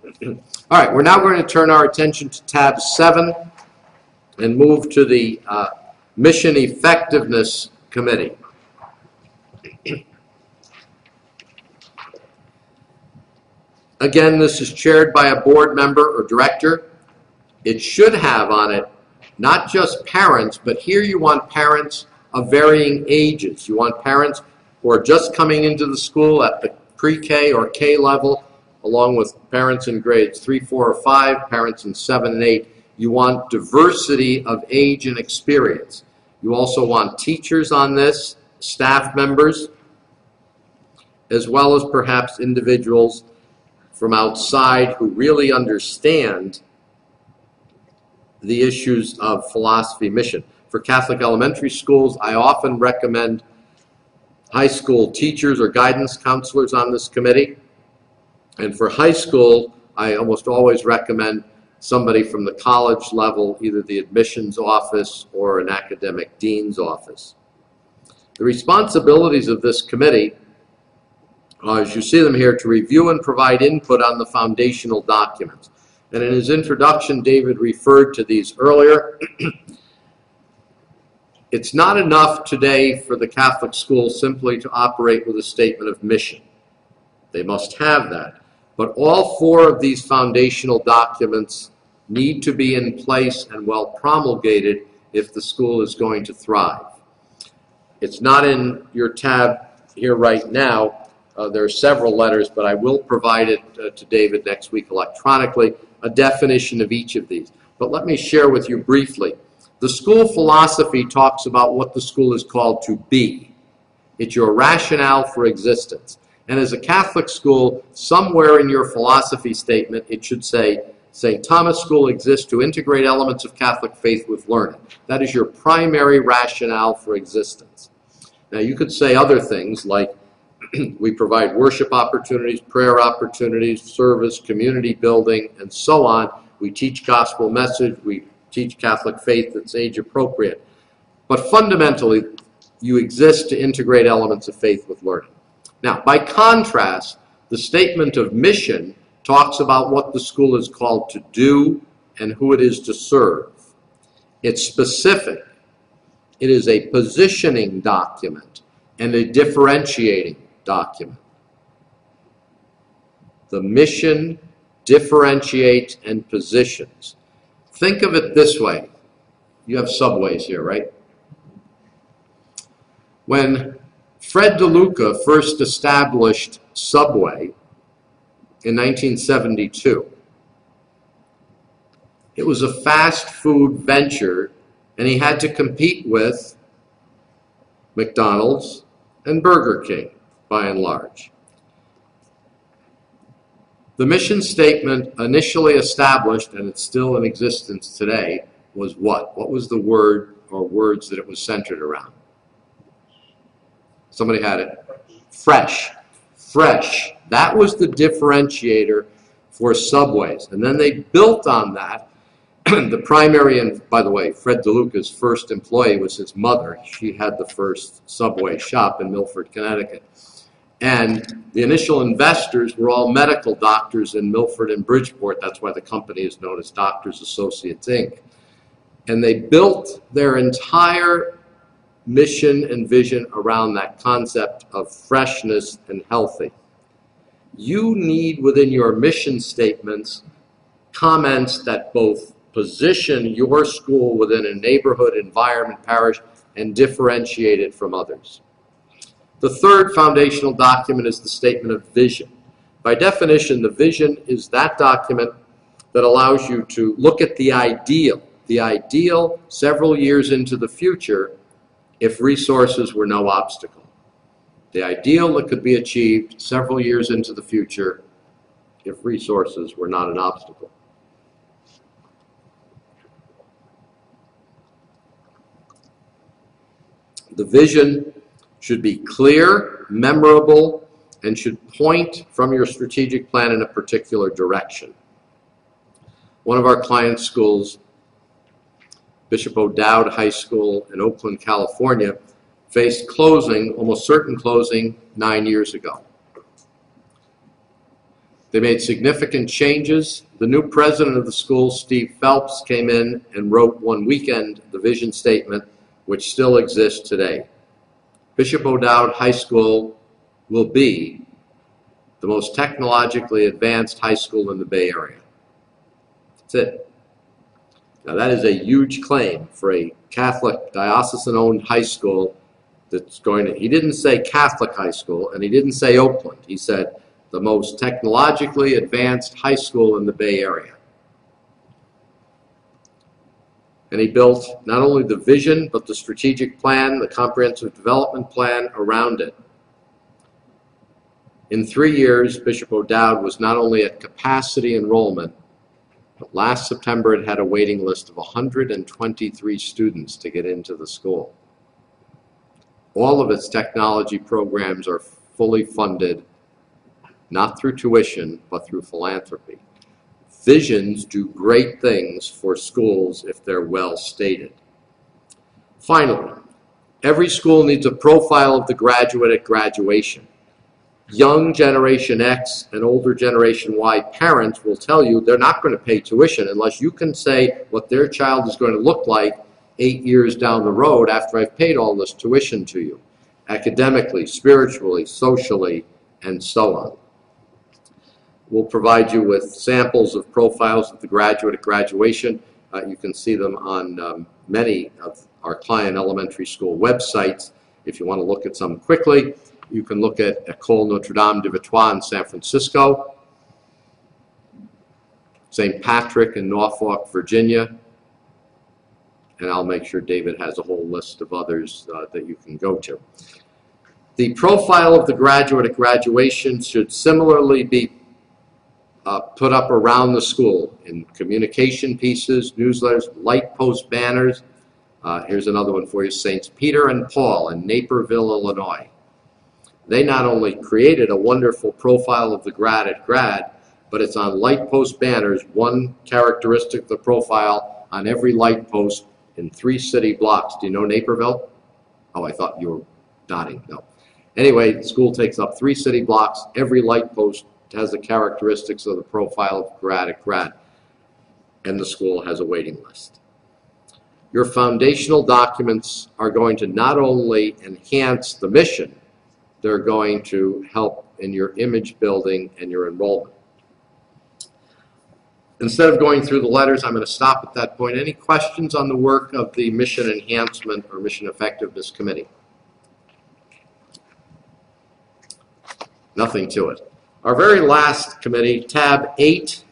All right, we're now going to turn our attention to tab 7 and move to the Mission Effectiveness Committee. Again, this is chaired by a board member or director. It should have on it not just parents, but here you want parents of varying ages. You want parents who are just coming into the school at the pre-K or K level, along with parents in grades 3, 4, or 5, parents in 7 and 8. You want diversity of age and experience. You also want teachers on this, staff members, as well as perhaps individuals from outside who really understand the issues of philosophy mission. For Catholic elementary schools, I often recommend high school teachers or guidance counselors on this committee. And for high school, I almost always recommend somebody from the college level, either the admissions office or an academic dean's office. The responsibilities of this committee, as you see them here, to review and provide input on the foundational documents. And in his introduction, David referred to these earlier. It's not enough today for the Catholic school simply to operate with a statement of mission. They must have that. But all 4 of these foundational documents need to be in place and well promulgated if the school is going to thrive. It's not in your tab here right now. There are several letters, but I will provide it to David next week electronically, a definition of each of these. But let me share with you briefly. The school philosophy talks about what the school is called to be. It's your rationale for existence. And as a Catholic school, somewhere in your philosophy statement, it should say, St. Thomas School exists to integrate elements of Catholic faith with learning. That is your primary rationale for existence. Now, you could say other things like, we provide worship opportunities, prayer opportunities, service, community building, and so on. We teach gospel message. We teach Catholic faith that's age appropriate. But fundamentally, you exist to integrate elements of faith with learning. Now, by contrast, the statement of mission talks about what the school is called to do and who it is to serve. It's specific. It is a positioning document and a differentiating document. The mission differentiates and positions. Think of it this way. You have subways here, right? When Fred DeLuca first established Subway in 1972, it was a fast food venture, and he had to compete with McDonald's and Burger King, by and large. The mission statement initially established, and it's still in existence today, was what? What was the word or words that it was centered around? Somebody had it. Fresh. Fresh. That was the differentiator for Subways. And then they built on that. The primary, and by the way, Fred DeLuca's first employee was his mother. She had the first Subway shop in Milford, Connecticut. And the initial investors were all medical doctors in Milford and Bridgeport. That's why the company is known as Doctors Associates, Inc. And they built their entire mission and vision around that concept of freshness and healthy. You need within your mission statements comments that both position your school within a neighborhood, environment, parish, and differentiate it from others. The third foundational document is the statement of vision. By definition, the vision is that document that allows you to look at the ideal several years into the future if resources were no obstacle. The ideal that could be achieved several years into the future if resources were not an obstacle. The vision should be clear, memorable, and should point from your strategic plan in a particular direction. One of our client schools, Bishop O'Dowd High School in Oakland, California, faced closing, almost certain closing, 9 years ago. They made significant changes. The new president of the school, Steve Phelps, came in and wrote one weekend the vision statement, which still exists today. Bishop O'Dowd High School will be the most technologically advanced high school in the Bay Area. That's it. Now that is a huge claim for a Catholic diocesan-owned high school that's going to, he didn't say Catholic high school, and he didn't say Oakland. He said the most technologically advanced high school in the Bay Area. And he built not only the vision, but the strategic plan, the comprehensive development plan around it. In 3 years, Bishop O'Dowd was not only at capacity enrollment, but last September it had a waiting list of 123 students to get into the school. All of its technology programs are fully funded, not through tuition, but through philanthropy. Visions do great things for schools if they're well stated. Finally, every school needs a profile of the graduate at graduation. Young Generation X and older Generation Y parents will tell you they're not going to pay tuition unless you can say what their child is going to look like 8 years down the road after I've paid all this tuition to you, academically, spiritually, socially, and so on. We'll provide you with samples of profiles of the graduate at graduation. You can see them on many of our client elementary school websites. If you want to look at some quickly, you can look at École Notre Dame de Vitois in San Francisco, St. Patrick in Norfolk, Virginia, and I'll make sure David has a whole list of others that you can go to. The profile of the graduate at graduation should similarly be put up around the school in communication pieces, newsletters, light post banners. Here's another one for you, Saints Peter and Paul in Naperville, Illinois. They not only created a wonderful profile of the grad at grad, but it's on light post banners, one characteristic of the profile on every light post in 3 city blocks. Do you know Naperville? Oh, I thought you were nodding. No. Anyway, the school takes up 3 city blocks. Every light post has the characteristics of the profile of grad at grad, and the school has a waiting list. Your foundational documents are going to not only enhance the mission, they're going to help in your image building and your enrollment. Instead of going through the letters, I'm going to stop at that point. Any questions on the work of the Mission Enhancement or Mission Effectiveness Committee? Nothing to it. Our very last committee, tab 8,